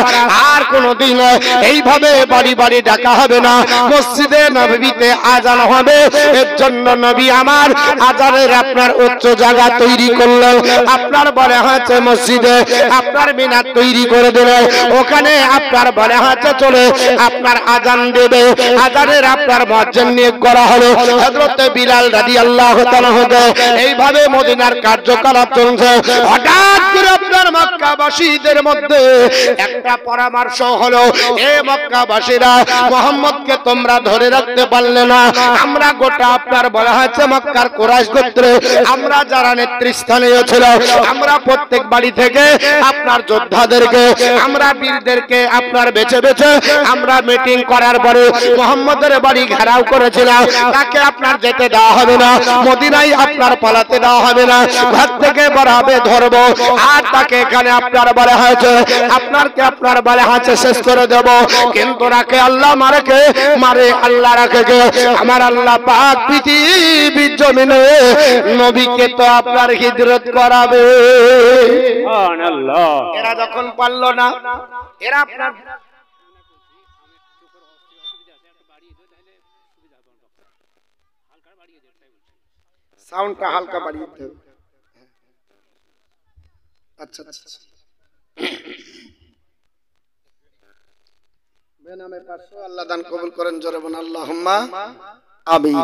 আর কোনদিন এইভাবে বাড়ি বাড়ি ডাকা হবে না মসজিদে নববীতে আযান হবে এর জন্য নবী আমার আযানের আপনার উচ্চ জায়গা তৈরি করলেন আপনার বলে হচ্ছে মসজিদে আপনার মিনার তৈরি করে দিলেন ওখানে আপনার বলে হচ্ছে চলে আপনার আযান দেবে আযানের আপনার মুয়াজ্জিন নিয়োগ করা হলো হযরত বিলাল রাদিয়াল্লাহু তাআলা এইভাবে মদিনার কার্যকলাপ চলছে হঠাৎ করে আপনার মক্কাবাসীদের মধ্যে একটা পরামর্শ হলো এ মক্কাবাসীরা মুহাম্মদকে তোমরা ধরে রাখতে পারলে না আমরা গোটা আপনার বলা হচ্ছে মক্কার কুরাইশ গোত্রে আমরা যারা নেতৃস্থানীয় ছিল আমরা প্রত্যেক বাড়ি থেকে আপনার যোদ্ধাদেরকে আমরা বীরদেরকে আপনার বেছে বেছে আমরা মিটিং করার পরে মুহাম্মদের বাড়ি ঘেরাও করেছিলাম তাকে আপনার যেতে দেওয়া হবে না মদিনায় আপনার পালাতে দেওয়া হবে না ঘর থেকে বেরাবে ধরবো আর তাকে এখানে আপনার বলা হয়েছে আপনারকে আপনার বলা হয়েছে শেষ করে দেব কিন্তু রাখে আল্লাহ মারে আল্লাহ রাখে আমার আল্লাহ পাক পৃথিবীর জমিনে নবীকে তো আপনার হিজরত করাবে সুবহানাল্লাহ এরা যখন পারলো না এরা আপনার সাউন্ডটা হালকা বাড়িয়ে দিতে হবে আচ্ছা বেনামে 500 আল্লাহ দান কবুল করেন জোরে বলেন আল্লাহুম্মা আমিন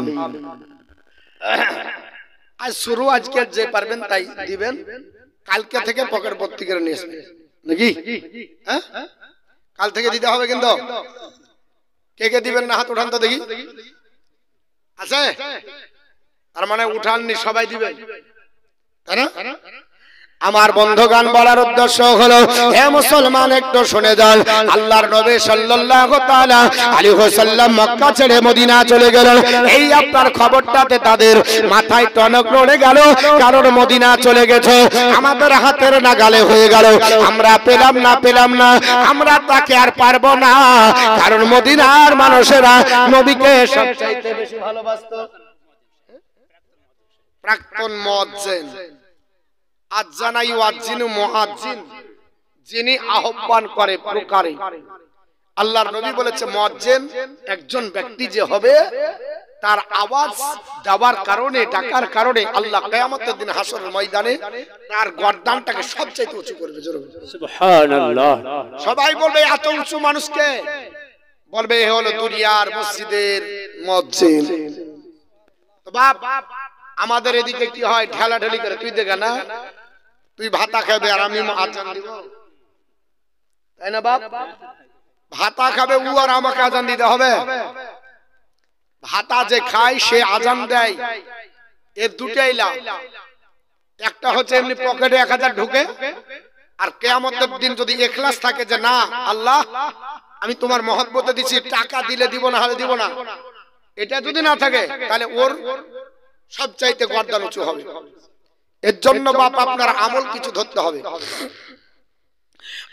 আজ শুরু আজকে যে পারবেন তাই দিবেন কালকে থেকে পকেট ভর্তি করে নিয়ে আসবেন নাকি হ্যাঁ কাল থেকে দিতে হবে কিন্তু কে কে দিবেন না হাত উঠান তো দেখি আছে তার মানে উঠাননি সবাই দিবেন তাই না আমার বন্ধুগণ বলার উদ্দেশ্য হলো হে মুসলমান একটু শুনে যান আল্লাহর নবী সাল্লাল্লাহু তাআলা আলাইহি ওয়াসাল্লাম মক্কা ছেড়ে মদিনা চলে গেলেন এই আপনার খবরটাতে তাদের মাথায় টনক নড়ে গেল কারণ মদিনা চলে গেছে আমাদের হাতের নাগালে হয়ে গেল আমরা পেলাম না আমরা তাকে আর পারবো না কারণ মদিনার মানুষেরা নবীকে সবচাইতে বেশি ভালোবাসতো প্রাক্তন মুয়াজ্জিন আযানাই ওয়াজ্জিনু মুয়াজ্জিন যিনি আহ্বান করে প্রকারে আল্লাহর নবী বলেছে মুয়াজ্জিন একজন ব্যক্তি যে হবে তার আওয়াজ দেওয়ার কারণে ডাকার কারণে আল্লাহ কিয়ামতের দিন হাসরের ময়দানে তার গর্দানটাকে সবচেয়ে উঁচু করবে জোরে সুবহানাল্লাহ সবাই বলবে এত উঁচু মানুষকে বলবে এ হলো দুনিয়ার মসজিদের মুয়াজ্জিন তো বাপ আমাদের এদিকে কি হয় ঠেলাঠেলি করে তুই দেখা না তুই ভাতা খাবে আর আমি আজান দিব তাই না বাপ ভাতা খাবে ও আর আমাকে আজান দিতে হবে ভাতা যে খায় সে আজান দেয়, এর দুটাই লাভ। একটা হচ্ছে এমনি পকেটে 1000 ঢুকে, আর কিয়ামতের দিন যদি ইখলাস থাকে যে না আল্লাহ আমি তোমার মহব্বতে দিছি, টাকা দিলে দিব না হলে দিব না, এটা যদি না থাকে তাহলে ওর সবচাইতে গর্দান উঁচু হবে। এর জন্য বাপ আপনার আমল কিছু ধরতে হবে।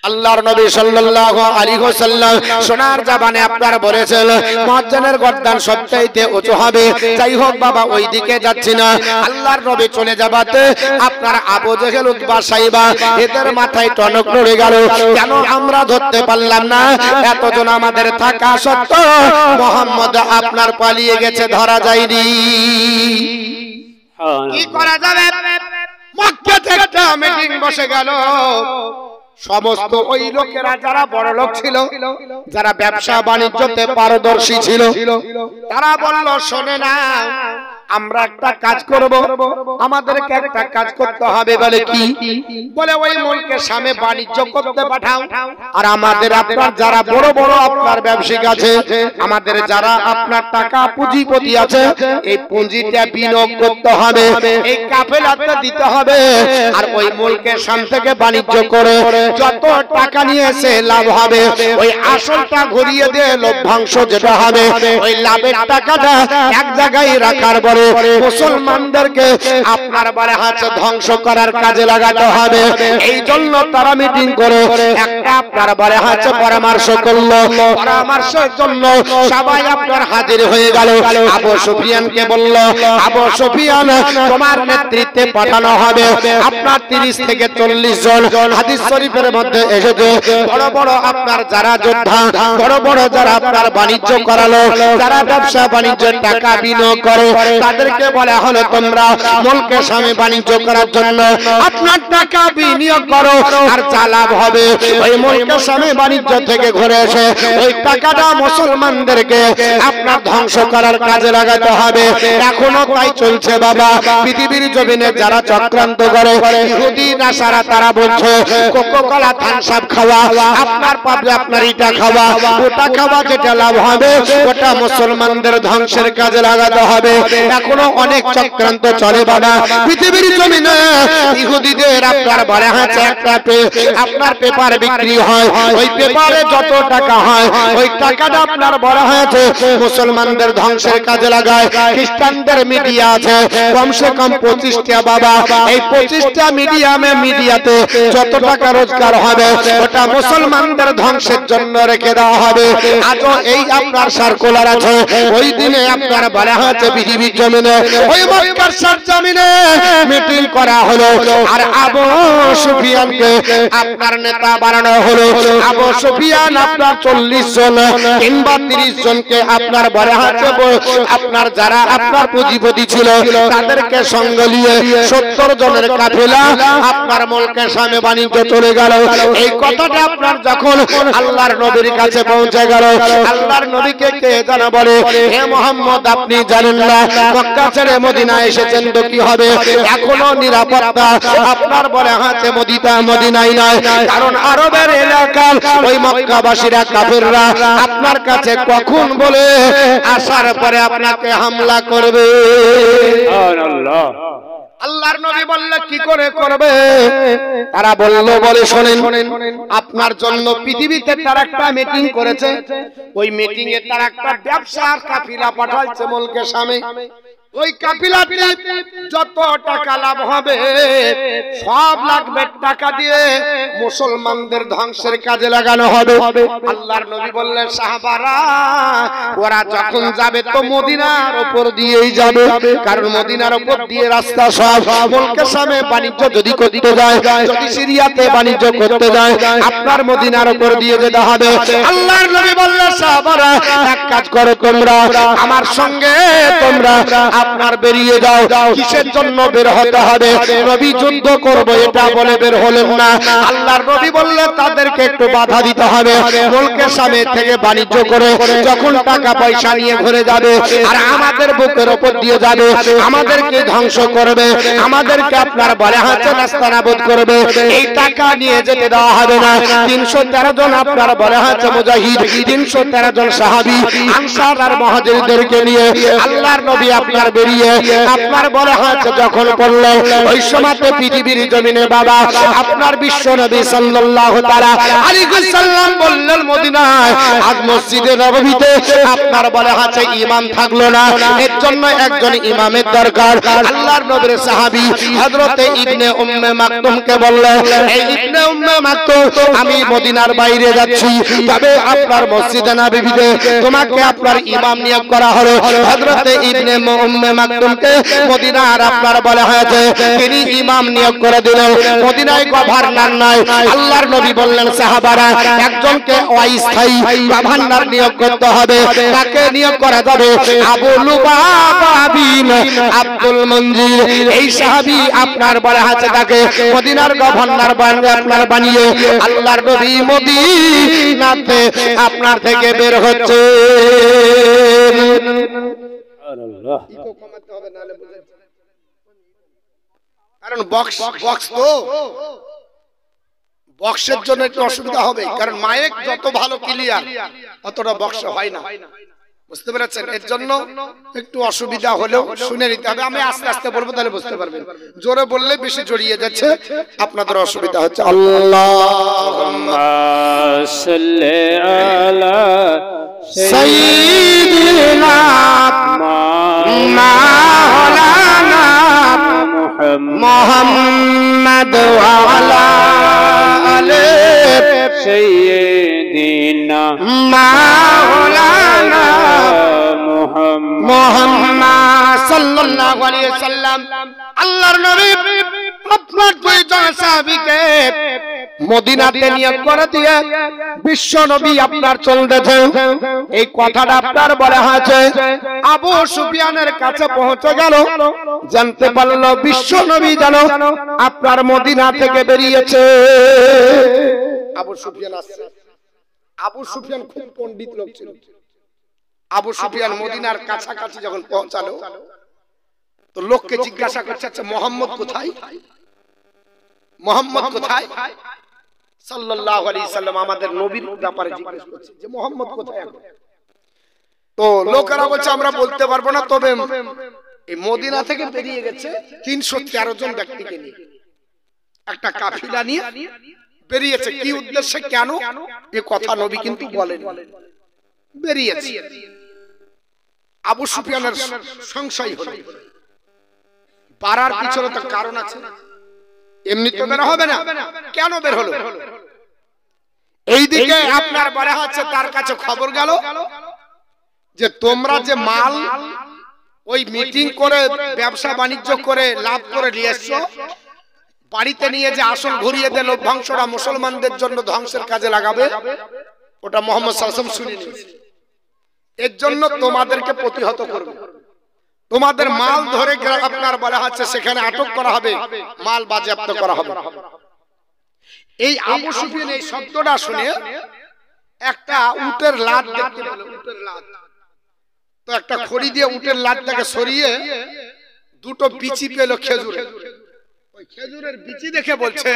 আল্লাহর নবী সাল্লাল্লাহু আলাইহি ওয়াসাল্লাম সোনার জবানে আপনার বলেছেন মুয়াজ্জিনের গর্দান সবচাইতে উঁচু হবে। যাই হোক বাবা ওই দিকে যাচ্ছি না। আল্লাহর নবী চলে যাবাতে আপনার আবু জেহেল উতবা সাইবা এদের মাথায় টনক নড়ে গেল, কেন আমরা ধরতে পারলাম না? এতজন আমাদের থাকা সত্ত্বেও মুহাম্মদ আপনার পালিয়ে গেছে, ধরা যায়নি। কি করা যাবে? মক্কাতে একটা মিটিং বসে গেল। সমস্ত ওই লোকেরা যারা বড় লোক ছিল, যারা ব্যবসা বাণিজ্যতে পারদর্শী ছিল, তারা বলল শোনে না আমরা একটা কাজ করব, আমাদেরকে একটা কাজ করতে হবে। বলে কি? বলে ওই মুলকের সামনে বাণিজ্য করতে পাঠাও, আর আমাদের আপনার যারা বড় বড় আপনার ব্যবসায়িক আছে, আমাদের যারা আপনার টাকা পুঁজিপতি আছে, এই পুঁজিটা বিনিয়োগ করতে হবে, এই কাফেলাতে দিতে হবে, আর ওই মুলকের সামনে থেকে বাণিজ্য করে যত টাকা নিয়ে এসে লাভ হবে ওই আসলটা ঘুরিয়ে দিয়ে লভ্যাংশ যেটা হবে ওই লাভের টাকাটা এক জায়গায় রাখার পরে মুসলমানদেরকে আপনার বারে হাতে ধ্বংস করার কাজে লাগাতে হবে। এই জন্য তারা মিটিং করে একটা আপনার বারে হাতে পরামর্শ করলো। পরামর্শের জন্য সবাই আপনার হাজির হয়ে গেল। আবু সুফিয়ানকে বলল, আবু সুফিয়ান তোমার নেতৃত্বে পাঠানো হবে আপনার 30 থেকে 40 জন। হাদিস শরীফের মধ্যে এসেছে বড় বড় আপনার যারা যোদ্ধা, বড় বড় যারা আপনার বাণিজ্য করালো, যারা ব্যবসা বাণিজ্যের টাকা বিনিয়োগ করে, তাদেরকে বলা হলো তোমরা মুলকের সামনে বাণিজ্য করার জন্য আপনার টাকা বিনিয়োগ করো, আর যা লাভ হবে ওই মুলকের সামনে বাণিজ্য থেকে ঘুরে এসে ওই টাকাটা মুসলমানদেরকে আপনার ধ্বংস করার কাজে লাগাতে হবে। এখনো তাই চলছে বাবা। পৃথিবীর জমিনে যারা চক্রান্ত করে ইহুদি নাসারা, তারা বলছে কোকোকোলা থানসাপ খাওয়া, আপনার পাবে আপনার এটা খাওয়া, ওটা খাওয়া, যেটা লাভ হবে ওটা মুসলমানদের ধ্বংসের কাজে লাগাতে হবে। এখনো অনেক চক্রান্ত চলে বাবা পৃথিবীর জমিনে। ইহুদিদের আপনার বড় হাতে একটা আপনার পেপার বিক্রি হয়, ওই পেপারে যত টাকা হয় ওই টাকাটা আপনার বড় হয়েছে মুসলমানদের ধ্বংসের কাজে লাগায়। খ্রিস্টানদের মিডিয়া আছে কমসে কম 25টা বাবা, এই 25টা মিডিয়াতে যত টাকা রোজগার হবে ওটা মুসলমানদের ধ্বংসের জন্য রেখে দেওয়া হবে। আজও এই আপনার সার্কুলার আছে। ওই দিনে আপনার বলা হয়েছে পৃথিবীর জমিনে ওই মক্কার জমিনে মিটিং করা হলো, আর আবু সুফিয়ানকে আপনার নেতা বানানো হলো। আবু সুফিয়ান আপনার 40 জন কিংবা 30 জনকে আপনার বলা হয়েছে আপনার যারা আপনার পুঁজিপতি ছিল তাদেরকে সঙ্গে নিয়ে 70 জনের কাফেলা আপনার মুলকের সামনে বাণিজ্য চলে গেল। এই কথাটা আপনার যখন আল্লাহর নবীর কাছে পৌঁছে গেল, আল্লাহর নবীকে কে জানা বলে, হে মুহাম্মদ আপনি জানেন না মক্কা ছেড়ে মদিনা এসেছেন তো কি হবে? এখনো নিরাপত্তা আপনার বলে হাতে মদিনায় নাই, কারণ আরবের এলাকার ওই মক্কাবাসীরা কাফেররা আপনার কাছে কখন বলে আসার পরে আপনাকে হামলা করবে। সুবহানাল্লাহ। আল্লাহর নবী বললে কি করে করবে? তারা বলে শোনেন আপনার জন্য পৃথিবীতে তারা একটা মিটিং করেছে, ওই মিটিং এ তারা একটা ব্যবসার কাফিলা পাঠাইছে মুলকের সামনে। ওই কাফিলাতে যত টাকা লাভ হবে সব লাগবে টাকা দিয়ে মুসলমানদের ধ্বংসের কাজে লাগানো হবে। আল্লাহর নবী বললেন সাহাবারা ওরা যখন যাবে তো মদিনার উপর দিয়েই যাবে, কারণ মদিনার উপর দিয়ে রাস্তা সব। মুলকের সামনে বাণিজ্য যদি করতে যায়, যদি সিরিয়াতে বাণিজ্য করতে যায় আপনার মদিনার উপর দিয়ে যেতে হবে। আল্লাহর নবী বললেন সাহাবারা এক কাজ করো তোমরা আমার সঙ্গে তোমরা আপনার বেরিয়ে যাও। কিসের জন্য বের হতে হবে? নবী যুদ্ধ করব এটা বলে বের হলেন না। আল্লাহর নবী বললেন তাদেরকে একটু বাধা দিতে হবে। মুলকের সামনে থেকে বাণিজ্য করে যখন টাকা পয়সা নিয়ে ঘুরে যাবে আর আমাদের বুকের উপর দিয়ে যাবে, আমাদেরকে ধ্বংস করবে, আমাদেরকে আপনার বলে হাতে নাস্তানাবুদ করবে, এই টাকা নিয়ে যেতে দেওয়া হবে না। 313 জন আপনার বলে হাতে মুজাহিদ, 313 জন সাহাবী আনসার আর মুহাজিরদেরকে নিয়ে আল্লাহর নবী আপনার বেরিয়ে আপনার বলে হাতে যখন পড়ল, ওই সময়তে পৃথিবীর জমিনে বাবা আপনার বিশ্ব নবী সাল্লাল্লাহু তাআলা আলাইহি ওয়াসাল্লাম বললেন মদিনায় আজ মসজিদে নববীতে আপনার বলে হাতে ইমাম থাকলো না, এর জন্য একজন ইমামের দরকার। আল্লাহর নবীর সাহাবী হযরত ইবনে উম্মে মাকতুমকে বললেন, এই ইবনে উম্মে মাকতুম আমি মদিনার বাইরে যাচ্ছি, তবে আপনার মসজিদে নববীতে তোমাকে আপনার ইমাম নিয়োগ করা হলো। হযরত ইবনে উম্মে মাকতুমকে মদিনার আপনার বলা হয়েছে তিনি ইমাম নিয়োগ করে দিলেন। মদিনায় গভর্নর নাই। আল্লাহর নবী বললেন সাহাবারা একজনকে অস্থায়ী গভর্নর নিয়োগ করতে হবে, তাকে নিয়োগ করা যাবে আবু লুবাবা বিন আব্দুল মঞ্জির। এই সাহাবী আপনার বলা আছে তাকে মদিনার গভর্নর আপনার বানিয়ে আল্লাহর নবী মদিনাতে আপনার থেকে বের হচ্ছে। কারণ বক্স তো বক্সের জন্য একটু অসুবিধা হবে, কারণ মাইক যত ভালো ক্লিয়ার অতটা বক্স হয় না, বুঝতে পেরেছেন? এর জন্য একটু অসুবিধা হলেও শুনে নিতে হবে। আমি আস্তে আস্তে বলবো তাহলে বুঝতে পারবেন, জোরে বললে বেশি জড়িয়ে যাচ্ছে আপনাদের অসুবিধা হচ্ছে। আল্লাহুম্মা সাল্লি আলা সাইয়্যিদিনা মাওলানা মুহাম্মদ ওয়া আলা আলি সাইয়্যিদিনা মাওলানা মুহাম্মদ সাল্লাল্লাহু আলাইহি ওয়াসাল্লাম। আল্লাহর নবী আপনার দুইজন সাহাবীকে মদিনাতে নিয়োগ করে দিয়ে বিশ্ব নবী আপনার চলতেছেন। এই কথাটা আপনার বলা হয়েছে আবু সুফিয়ানের কাছে পৌঁছে গেল, জানতে পারলো বিশ্ব নবী যেন আপনার মদিনা থেকে বেরিয়েছে। আবু সুফিয়ান আসছে। আবু সুফিয়ান খুব পণ্ডিত লোক ছিল। আবু সুফিয়ান মদিনার কাছাকাছি যখন পৌঁছালো তো লোককে জিজ্ঞাসা করছে, আচ্ছা মোহাম্মদ কোথায়? মোহাম্মদ কোথায়? সাল্লাল্লাহু আলাইহি সাল্লাম আমাদের নবীর ব্যাপারে জিজ্ঞাসা করছে যে মোহাম্মদ কোথায় এখন? তো লোকেরা বলছে আমরা বলতে পারবো না, তবে এই মদিনা থেকে বেরিয়ে গেছে 313 জন ব্যক্তিকে নিয়ে, একটা কাফিলা নিয়ে বেরিয়েছে। কি উদ্দেশ্যে, কেন, এ কথা নবী কিন্তু বলেন। বেরিয়েছে। আবু সুফিয়ানের সংশয় হলো, পারার পিছনে তো কারণ আছে, এমনি তো বের হবে না, কেন বের হলো? এইদিকে আপনার বলা হচ্ছে তার কাছে খবর গেল যে তোমরা যে মাল ওই মিটিং করে ব্যবসা বাণিজ্য করে লাভ করে নিয়ে এসছো, বাড়িতে নিয়ে যে আসল ঘুরিয়ে দিল ধ্বংসটা মুসলমানদের জন্য ধ্বংসের কাজে লাগাবে, ওটা মুহাম্মদ সাল্লাল্লাহু আলাইহি ওয়াসাল্লাম শুনে নিয়েছে। এর জন্য তোমাদেরকে প্রতিহত করবে, তোমাদের মাল ধরে আপনার বলা হচ্ছে সেখানে আটক করা হবে, মাল বাজেয়াপ্ত করা হবে। এই আবু সুফিয়ান এই শব্দটা শুনে একটা উটের লাদ দেখতে পেল, উটের লাদ। তো একটা খড়ি দিয়ে উটের লাদটাকে সরিয়ে দুটো বিচি পেল খেজুর। ওই খেজুরের বিচি দেখে বলছে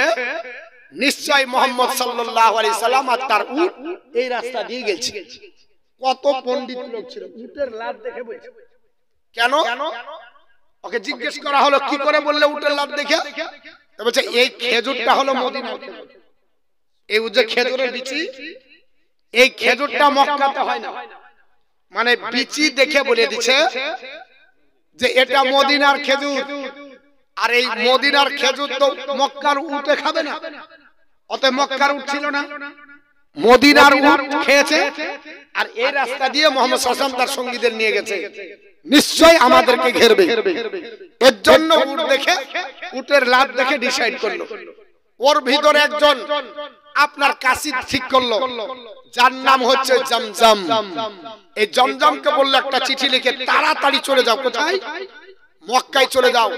নিশ্চয় মুহাম্মদ সাল্লাল্লাহু আলাইহি সাল্লাম আর তার উট এই রাস্তা দিয়ে গেছে। কত পণ্ডিত লোক ছিল, উটের লাদ দেখে বলছে। কেন? ওকে জিজ্ঞেস করা হলো কি করে বললে উটের লাদ দেখে? বলছে এই খেজুরটা হলো মদিনার খেজুর। এই যে খেজুরের বিচি, এই খেজুরটা মক্কাতে হয় না, মানে বিচি দেখে বলে দিচ্ছে যে এটা মদিনার খেজুর। আর এই মদিনার খেজুর তো মক্কার উটে খাবে না, অতএব মক্কার উট ছিল না, মদিনার উট খেয়েছে। আর এই রাস্তা দিয়ে মুহাম্মদ সাল্লাল্লাহু আলাইহি ওয়াসাল্লাম তার সঙ্গীদের নিয়ে গেছে, নিশ্চয় আমাদেরকে ঘেরবে। এর জন্য উট দেখে, উটের লাদ দেখে ডিসাইড করলো। ওর ভিতরে একজন আপনার কাসিদ ঠিক করলো, যার নাম হচ্ছে জমজম। এই জমজমকে বললো একটা চিঠি লিখে তাড়াতাড়ি চলে যাও। কোথায়? মক্কায় চলে যাও।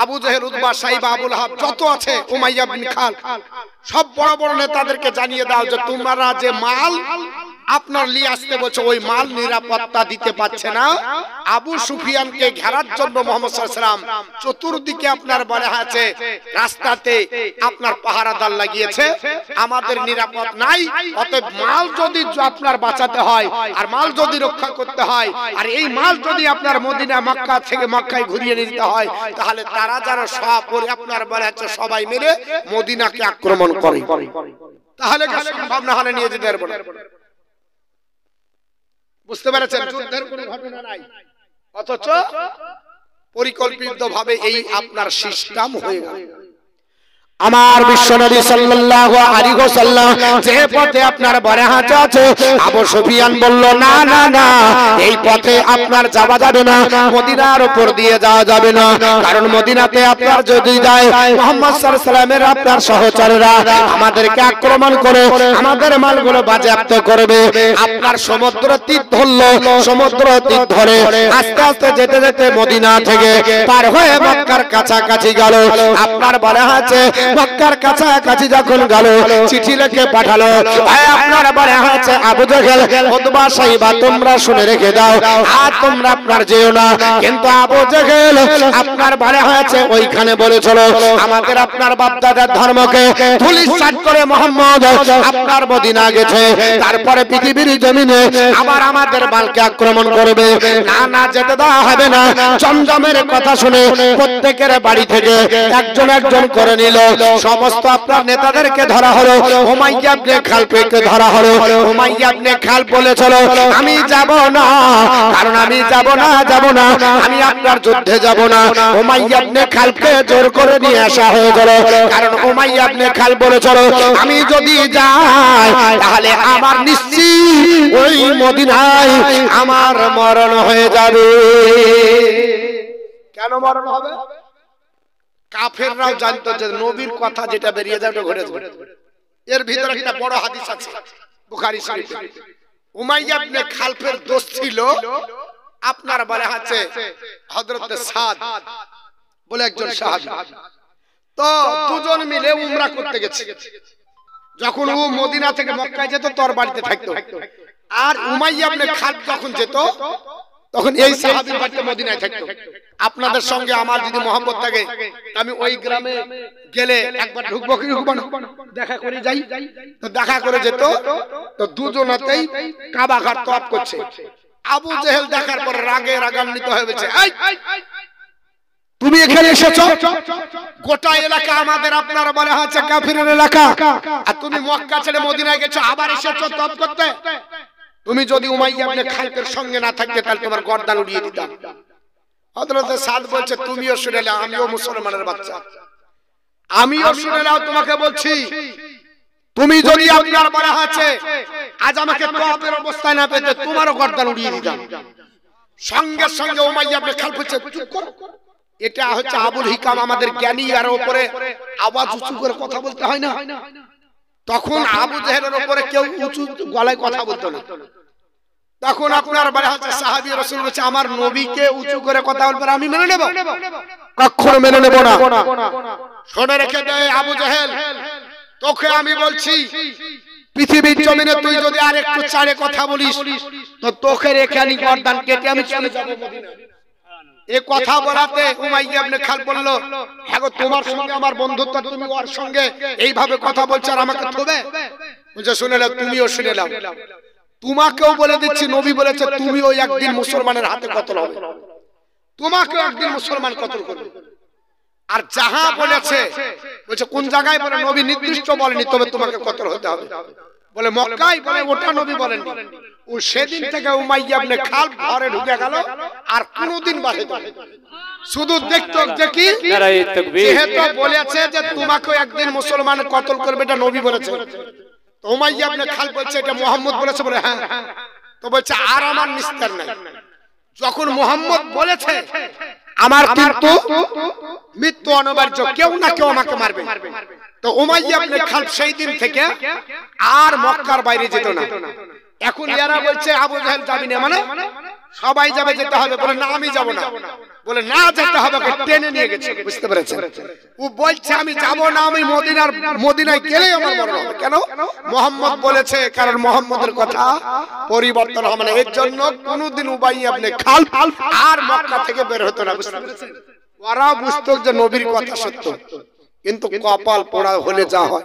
আবু জেহেল, উতবা, সাইবা, আবুল আহাব যত আছে, উমাইয়া বিন খালদ, সব বড় বড় নেতাদেরকে জানিয়ে দাও যে তোমরা যে মাল আপনার নিয়ে আসতে বলছো, ওই মাল নিরাপত্তা দিতে পারছে না। আবু সুফিয়ানকে ঘেরার জন্য মুহাম্মদ সাল্লাল্লাহু আলাইহি ওয়াসাল্লাম চতুর্দিকে আপনার বলা আছে, রাস্তাতে আপনার পাহারাদার লাগিয়েছে, আমাদের নিরাপদ নাই। অতএব মাল যদি আপনার বাঁচাতে হয়, আর মাল যদি রক্ষা করতে হয়, আর এই মাল যদি আপনার মদিনা মক্কা থেকে মক্কায় ঘুরিয়ে নিতে হয়, তাহলে তারা যারা সপরে আপনার বলা আছে সবাই মিলে মদিনাকে আক্রমণ করে, তাহলে সম্ভব না হলে নিয়ে যেতে পারবো না। বুঝতে পেরেছেন? যুদ্ধের কোনো ঘটনা নাই, অথচ পরিকল্পিতভাবে এই আপনার সিস্টেম হয়ে গেল। আমার বিশ্বনবী সাল্লাল্লাহু আলাইহি ওয়াসাল্লাম যে পথে আপনার বরাহাত আছে, আবু সুফিয়ান বলল না না না, এই পথে আপনার যাওয়া যাবে না, মদিনার উপর দিয়ে যাওয়া যাবে না। কারণ মদিনাতে আপনার যদি যায়, মুহাম্মদ সাল্লাল্লাহু আলাইহি ওয়াসাল্লামের আপনার সহচররা আমাদেরকে আক্রমণ করে আমাদের মালগুলো বাজেয়াপ্ত করবে। আপনার সমুদ্র তীর ধরলো, সমুদ্র তীর ধরে আস্তে আস্তে যেতে যেতে মদিনা থেকে পার হয়ে মক্কার কাছাকাছি গেল। আপনার বলা আছে মক্কার কাছাকাছি যখন গেল, চিঠি লিখে পাঠালো, আপনার বলা আছে আবু জেহেল, উতবা, সাইবা তোমরা শুনে রেখে দাও, আর তোমরা আপনার যেও না। কিন্তু আবু জেহেল আপনার বলা আছে ওইখানে বলেছিল আমাদের আপনার বাপদাদার ধর্মকে ধুলিসাৎ করে মুহাম্মদ আপনার মদিনা গেছে, তারপরে পৃথিবীর জমিনে আবার আমাদের মালকে আক্রমণ করবে। না না, যেতে দেওয়া হবে না। জমজমের কথা শুনে প্রত্যেকের বাড়ি থেকে একজন একজন করে নিল। সমস্ত আপনার নেতাদেরকে ধরা হলো, উমাইয়া ইবনে খালফকে ধরা হলো। উমাইয়া ইবনে খালফ বলেছিল আমি যাব না, কারণ আমি যাব না, আমি আপনার যুদ্ধে যাব না। উমাইয়া ইবনে খালফকে জোর করে নিয়ে আসা হয়ে গেল, কারণ উমাইয়া ইবনে খালফ বলেছিল আমি যদি যাই তাহলে আমার নিশ্চিত ওই মদিনায় আমার মরণ হয়ে যাবে। কেন মরণ হবে? কাফেররাও জানতো যে নবীর কথা যেটা বেরিয়ে যাবে ঘটে যাবে। এর ভিতরে একটা বড় হাদিস আছে বুখারী শরীফে। উমাইয়া ইবনে খালফের দোস্ত ছিল আপনার বলা আছে হযরত সাদ বলে একজন সাহাবী। তো দুজন মিলে উমরা করতে গেছে। যখন ও মদিনা থেকে মক্কায় যেত তোর বাড়িতে থাকতো, আর উমাইয়া ইবনে খালফ যখন যেত তখন এই সাহাবীর বাড়িতে মদিনায় থাকতো। আপনাদের সঙ্গে আমার যদি মহব্বত থাকে, আমি ওই গ্রামে গেলে একবার ঢুকবো কি ঢুকবো না, দেখা করে যাই। তো দেখা করে যেত, তো দুজনেতেই কাবা ঘাট তওয়াফ করছে। আবু জেহেল দেখার পর রাগে রাগান্বিত হয়ে গেছে, এই তুমি এখানে এসেছো, গোটা এলাকা আমাদের আপনার বলা হচ্ছে কাফিরের এলাকা, আর তুমি মক্কা ছেড়ে মদিনায় গেছো, আবার এসেছো তওয়াফ করতে। তুমি যদি উমাইয়া ইবনে খালফের সঙ্গে না থাকতে তাহলে তোমার গর্দান উড়িয়ে দিতাম। হযরত সাদ বলছে তুমিও শুনে নাও, আমিও মুসলমানের বাচ্চা, আমিও শুনে নাও, তোমাকে বলছি তুমি যদি আপনার বলা আছে আজ আমাকে তওয়াফের অবস্থায় না পেতে তোমারও গর্দান উড়িয়ে দিতাম। সঙ্গে সঙ্গে উমাইয়া ইবনে খালফ বলছে চুপ কর। এটা হচ্ছে আবুল হিকাম, আমাদের জ্ঞানী, আর উপরে আওয়াজ উঁচু করে কথা বলতে হয় না। তখন আবু জেহেলের উপরে কেউ উঁচু গলায় কথা বলতো না। তখন আপনার বলা হচ্ছে সাহাবী রাসূল বলছে আমার নবীকে উঁচু করে কথা বলবে আমি মেনে নেব? কখনো মেনে নেব না। শুনে রেখে দে আবু জেহেল, তোকে আমি বলছি পৃথিবীর জমিনে তুই যদি আরেকটু চাড়ে কথা বলিস তো তোকে রেখে আমি গর্দান কেটে আমি চলে যাব মদিনা। এই কথা বলাতে উমাইয়া ইবনে খালফ বলল হ্যাঁ গো, তোমার সঙ্গে আমার বন্ধুত্ব, তুমি ওর সঙ্গে এইভাবে কথা বলছো আর আমাকে থবে? বলছে শুনে নাও, তুমিও শুনে নাও, তোমাকেও বলে দিচ্ছি নবী বলেছে তুমিও একদিন মুসলমানের হাতে কতল হবে, তোমাকেও একদিন মুসলমান কতল করবে। আর যাহা বলেছে বলছে কোন জায়গায় বলে নবী নির্দিষ্ট বলেনি, তবে তোমাকে কতল হতে হবে। বলে মক্কায়, বলে ওটা নবী বলেননি। ও সেদিন থেকে উমাইয়া ইবনে খালফ ঘরে ঢুকে গেল আর কোনদিন বাহির হয়নি। শুধু দেখতো দেখি যেহেতু বলেছে যে তোমাকে একদিন মুসলমান কতল করবে, এটা নবী বলেছে। তো উমাইয়া ইবনে খালফ বলছে এটা মুহাম্মদ বলেছে। বলে হ্যাঁ। তো বলছে আর আমার নিস্তার নাই, যখন মুহাম্মদ বলেছে আমার কিন্তু মৃত্যু অনিবার্য, কেউ না কেউ আমাকে মারবে। তো উমাইয়া ইবনে খালফ সেই দিন থেকে আর মক্কার বাইরে যেত না। এখন এরা বলছে আবু জেহেল যাবি না, মানে সবাই যাবে, যেতে হবে। বলে না আমি যাব না। বলে না যেতে হবে, টেনে নিয়ে গেছে। বুঝতে পেরেছেন? ও বলছে আমি যাব না, আমি মদিনায় গেলেই আমার মরণ হবে। কেন? মুহাম্মদ বলেছে, কারণ মুহাম্মদের কথা পরিবর্তন হবে না। এর জন্য কোনদিন উবাই ইবনে খালদ আর মক্কা থেকে বের হতো না। বুঝতে পেরেছেন? ওরা বুঝতো যে নবীর কথা সত্য, কিন্তু কপাল পোড়া হলে যা হয়।